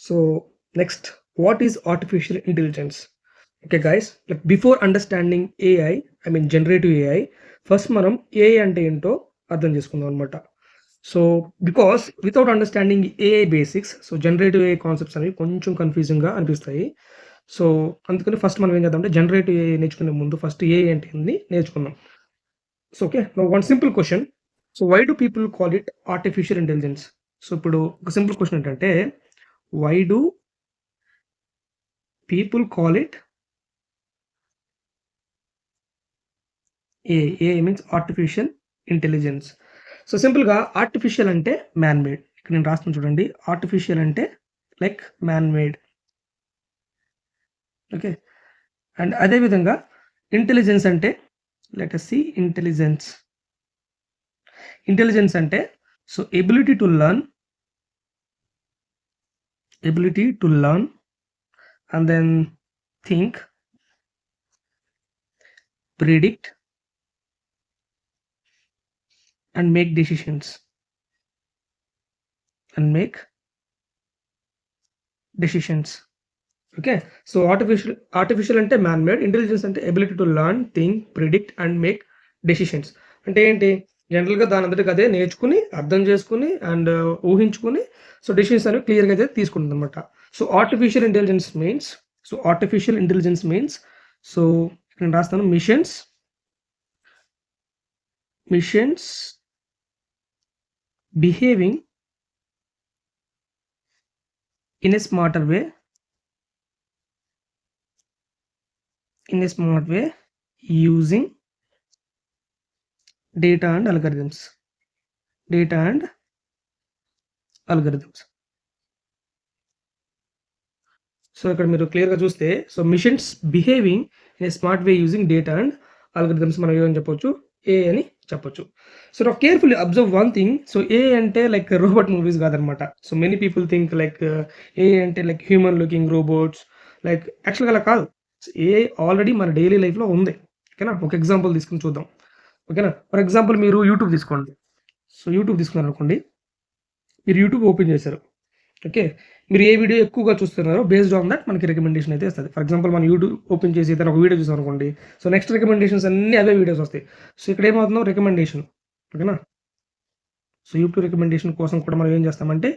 So next, what is artificial intelligence? Okay guys, like before understanding AI, I mean generative AI, first మనం AI అంటే ఏంటో అర్థం చేసుకుందాం అనమాట. So because without understanding AI basics, so generative AI concepts అనేవి కొంచెం కన్ఫ్యూజింగ్గా అనిపిస్తాయి. So అందుకని ఫస్ట్ మనం ఏం చేద్దామంటే జనరేటివ్ ఏఐ నేర్చుకునే ముందు ఫస్ట్ ఏఐ అంటే ఏంది నేర్చుకుందాం. So okay, one simple question. So why do people call it artificial intelligence? So ఇప్పుడు ఒక సింపుల్ క్వశ్చన్ ఏంటంటే, why do people call it AI means artificial intelligence. So సింపుల్గా ఆర్టిఫిషియల్ అంటే మ్యాన్ మేడ్. ఇక్కడ నేను రాస్తాను చూడండి, ఆర్టిఫిషియల్ అంటే like man made. Okay, and అదేవిధంగా ఇంటెలిజెన్స్ అంటే let us see intelligence. Intelligence అంటే so ability to learn and then think, predict and make decisions. Okay, so artificial అంటే మ్యాన్ మేడ్, ఇంటెలిజెన్స్ అంటే ability to learn, think, predict and make decisions. అంటే ఏంటి, జనరల్గా దాని అంతటికి అదే నేర్చుకుని అర్థం చేసుకుని అండ్ ఊహించుకుని సో డెసిషన్స్ అనేవి క్లియర్గా అయితే తీసుకుంటుంది అనమాట. So artificial intelligence means so నేను రాస్తాను, machines behaving in a smarter way using data and algorithms. So ఇక్కడ మీరు క్లియర్గా చూస్తే, so machines behaving in a smart way using data and algorithms మనం ఏమని చెప్పొచ్చు, ఏ అని చెప్పొచ్చు. సో నా carefully observe one thing. So AI అంటే లైక్ రోబోట్ మూవీస్ కాదనమాట. So many people think like AI అంటే like human looking robots, like యాక్చువల్గా అలా కాదు. ఏ ఆల్రెడీ మన డైలీ లైఫ్లో ఉంది. ఓకేనా, ఒక ఎగ్జాంపుల్ తీసుకుని చూద్దాం. ఓకేనా, ఫర్ ఎగ్జాంపుల్ మీరు యూట్యూబ్ తీసుకోండి. సో యూట్యూబ్ తీసుకున్నారు అనుకోండి, మీరు యూట్యూబ్ ఓపెన్ చేశారు. ఓకే, మీరు ఏ వీడియో ఎక్కువగా చూస్తున్నారో బేస్డ్ ఆన్ దట్ మనకి రికమెండేషన్ అయితే వస్తుంది. ఫర్ ఎగ్జాంపుల్ మనం యూట్యూబ్ ఓపెన్ చేసి ఏదైనా ఒక వీడియో చూసాం అనుకోండి, సో నెక్స్ట్ రికమెండేషన్స్ అన్నీ అవే వీడియోస్ వస్తాయి. సో ఇక్కడ ఏమవుతుందో రికమెండేషన్. ఓకేనా, సో యూట్యూబ్ రికమెండేషన్ కోసం కూడా మనం ఏం చేస్తామంటే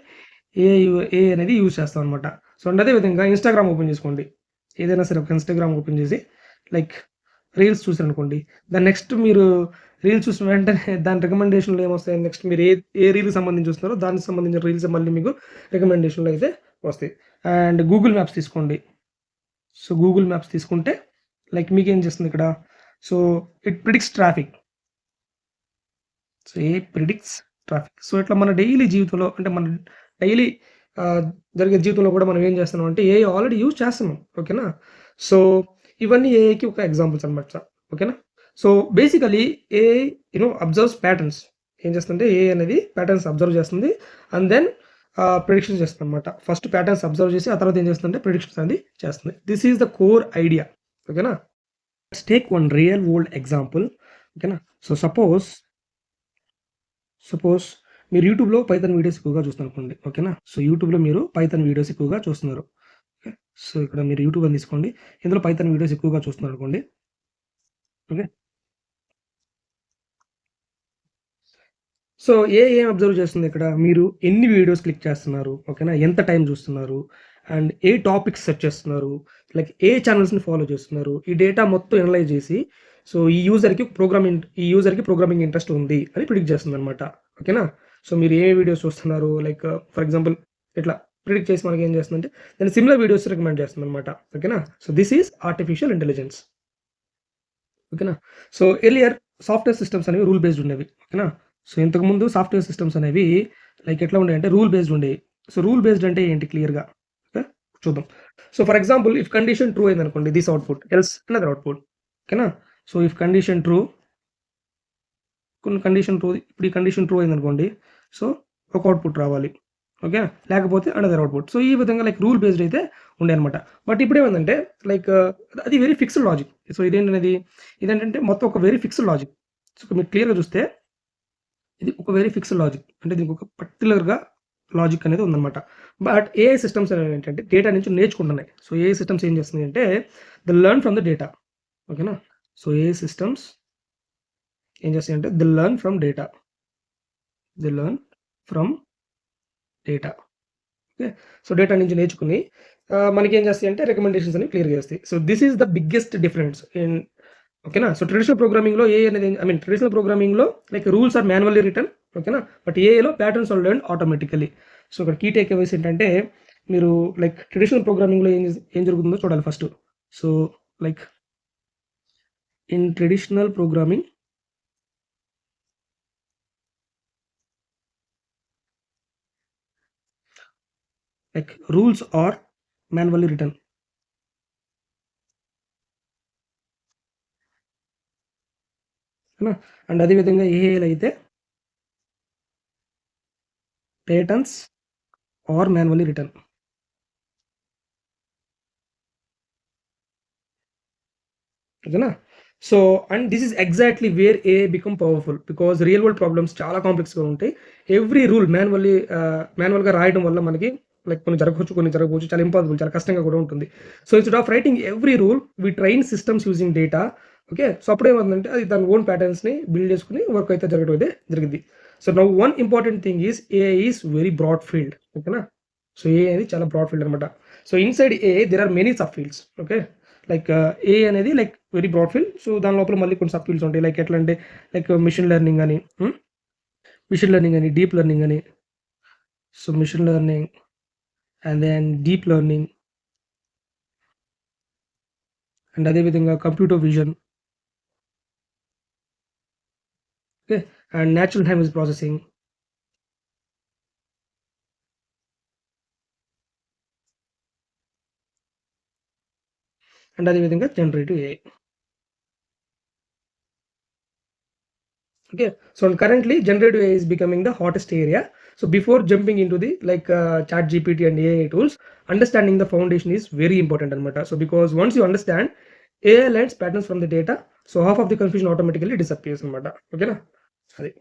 ఏ అనేది యూజ్ చేస్తాం అనమాట. సో అండ్ అదేవిధంగా ఇన్స్టాగ్రామ్ ఓపెన్ చేసుకోండి. ఏదైనా సరే ఒక ఇన్స్టాగ్రామ్ ఓపెన్ చేసి లైక్ రీల్స్ చూసారు అనుకోండి, దాని నెక్స్ట్ మీరు రీల్స్ చూసిన వెంటనే దాని రికమెండేషన్లో ఏమొస్తాయి, నెక్స్ట్ మీరు ఏ రీల్కి సంబంధించి చూస్తున్నారో దానికి సంబంధించిన రీల్స్ మళ్ళీ మీకు రికమెండేషన్లో అయితే వస్తాయి. అండ్ గూగుల్ మ్యాప్స్ తీసుకోండి. సో గూగుల్ మ్యాప్స్ తీసుకుంటే లైక్ మీకు ఏం చేస్తుంది ఇక్కడ, so it predicts traffic. So predicts traffic. So ఇట్లా మన డైలీ జీవితంలో, అంటే మన డైలీ జరిగే జీవితంలో కూడా మనం ఏం చేస్తున్నాం అంటే ఏ ఆల్రెడీ యూజ్ చేస్తున్నాం. ఓకేనా, సో ఇవన్నీ ఏఐకి ఒక ఎగ్జాంపుల్స్ అనమాట. ఓకేనా, so basically AI absorbs patterns. ఏం చేస్తుందంటే ఏ అనేది ప్యాటర్న్స్ అబ్జర్వ్ చేస్తుంది అండ్ దెన్ ప్రిడిక్షన్స్ చేస్తుంది అనమాట. ఫస్ట్ ప్యాటర్న్స్ అబ్జర్వ్ చేసి ఆ తర్వాత ఏం చేస్తుందంటే ప్రిడిక్షన్స్ అనేది చేస్తుంది. This is the core idea. ఓకేనా, let's take one real world example. ఓకేనా, సో సపోజ్ మీరు యూట్యూబ్లో పైథాన్ వీడియోస్ ఎక్కువగా చూస్తున్నారు అనుకోండి. ఓకేనా, సో యూట్యూబ్లో మీరు పైథాన్ వీడియోస్ ఎక్కువగా చూస్తున్నారు. ఓకే, సో ఇక్కడ మీరు యూట్యూబ్ అని తీసుకోండి, ఇందులో పైథాన్ వీడియోస్ ఎక్కువగా చూస్తున్నారు అనుకోండి. ఓకే, సో ఏం అబ్జర్వ్ చేస్తుంది ఇక్కడ, మీరు ఎన్ని వీడియోస్ క్లిక్ చేస్తున్నారు, ఓకేనా, ఎంత టైం చూస్తున్నారు అండ్ ఏ టాపిక్స్ సెర్చ్ చేస్తున్నారు, లైక్ ఏ ఛానల్స్ని ఫాలో చేస్తున్నారు, ఈ డేటా మొత్తం ఎనలైజ్ చేసి సో ఈ యూజర్కి ప్రోగ్రామింగ్ ఇంట్రెస్ట్ ఉంది అని ప్రిడిక్ట్ చేస్తుంది అనమాట. ఓకేనా, సో మీరు ఏ వీడియోస్ చూస్తున్నారు, లైక్ ఫర్ ఎగ్జాంపుల్ ఇట్లా ప్రిడిక్ట్ చేసి మనకి ఏం చేస్తుందంటే దాని సిమిలర్ వీడియోస్ రికమెండ్ చేస్తుంది అనమాట. ఓకేనా, so this is artificial intelligence. ఓకేనా, సో ఎర్లియర్ సాఫ్ట్వేర్ సిస్టమ్స్ అనేవి రూల్ బేస్డ్ ఉండేవి. ఓకేనా, సో ఇంతకుముందు సాఫ్ట్వేర్ సిస్టమ్స్ అనేవి లైక్ ఎట్లా ఉండేవి అంటే రూల్ బేస్డ్ ఉండేవి. సో రూల్ బేస్డ్ అంటే ఏంటి క్లియర్గా ఓకే చూద్దాం. So for example if condition true అయింది అనుకోండి, this output, else another output. ఓకేనా, సో ఇఫ్ కండిషన్ ట్రూ, ఇప్పుడు ఈ కండిషన్ ట్రూ అయింది అనుకోండి, సో ఒక అవుట్పుట్ రావాలి. ఓకే, లేకపోతే అనదర్ అవుట్పుట్. సో ఈ విధంగా లైక్ రూల్ బేస్డ్ అయితే ఉండే అనమాట. బట్ ఇప్పుడు ఏమైందంటే లైక్ అది వెరీ ఫిక్స్డ్ లాజిక్. సో ఇదేంటంటే మొత్తం ఒక వెరీ ఫిక్స్డ్ లాజిక్. సో మీరు క్లియర్గా చూస్తే ఇది ఒక వెరీ ఫిక్స్డ్ లాజిక్, అంటే దీనికి ఒక పర్టికులర్గా లాజిక్ అనేది ఉందన్నమాట. బట్ ఏఐ సిస్టమ్స్ అనేవి ఏంటంటే డేటా నుంచి నేర్చుకుంటున్నాయి. సో ఏఐ సిస్టమ్స్ ఏం చేస్తున్నాయి అంటే they learn from the data. ఓకేనా? సో ఏఐ సిస్టమ్స్ ఏం చేస్తాయంటే they learn from data. They learn from data. Okay. So data నుంచి నేర్చుకుని మనకి ఏం చేస్తాయంటే రికమెండేషన్స్ అని క్లియర్గా చేస్తాయి. So this is the biggest difference in ఓకేనా. సో ట్రెడిషనల్ ప్రోగ్రామింగ్లో ఏ అనేది ట్రెడిషనల్ ప్రోగ్రామింగ్లో like rules are manually written. ఓకేనా. బట్ ఏఐలో patterns are learn automatically. So ఇక్కడ కీ టేక్ అవేస్ ఏంటంటే మీరు లైక్ ట్రెడిషనల్ ప్రోగ్రామింగ్లో ఏం జరుగుతుందో చూడాలి first. So like in traditional programming like rules are manually written. And అదేవిధంగా ఏఐలో అయితే పేటర్న్స్ ఆర్ మాన్యువల్లీ రిటర్న్. ఓకేనా. So and this is exactly where AI become powerful because real world problems చాలా కాంప్లెక్స్గా ఉంటాయి. ఎవ్రీ రూల్ మాన్యువల్గా రాయడం వల్ల మనకి లైక్ కొన్ని జరగవచ్చు, చాలా ఇంపాసిబుల్, చాలా కష్టంగా కూడా ఉంటుంది. So instead of writing every rule we train systems using data. Okay. So అప్పుడు ఏమవుతుందంటే అది దాని ఓన్ ప్యాటర్న్స్ని బిల్డ్ చేసుకుని వర్క్ అయితే జరగడం అయితే జరిగింది. So now one important thing is AI is very broad field. ఓకేనా. సో ఏఐ అనేది చాలా బ్రాడ్ ఫీల్డ్ అనమాట. So inside AI there are many sub fields. Okay. Like AI అనేది like very broad field. So దాని లోపల మళ్ళీ కొన్ని sub fields ఉంటాయి. లైక్ ఎట్లా అంటే లైక్ మిషన్ లెర్నింగ్ అని, డీప్ లెర్నింగ్ అని. So machine learning and then deep learning and అదేవిధంగా computer vision. Okay. And natural language processing. And అదేవిధంగా generative AI. Okay. So currently generative AI is becoming the hottest area. So before jumping into the like ChatGPT and AI tools, understanding the foundation is very important anamata. So because once you understand AI learns patterns from the data, so half of the confusion automatically disappears anamata. Okay na? Adi.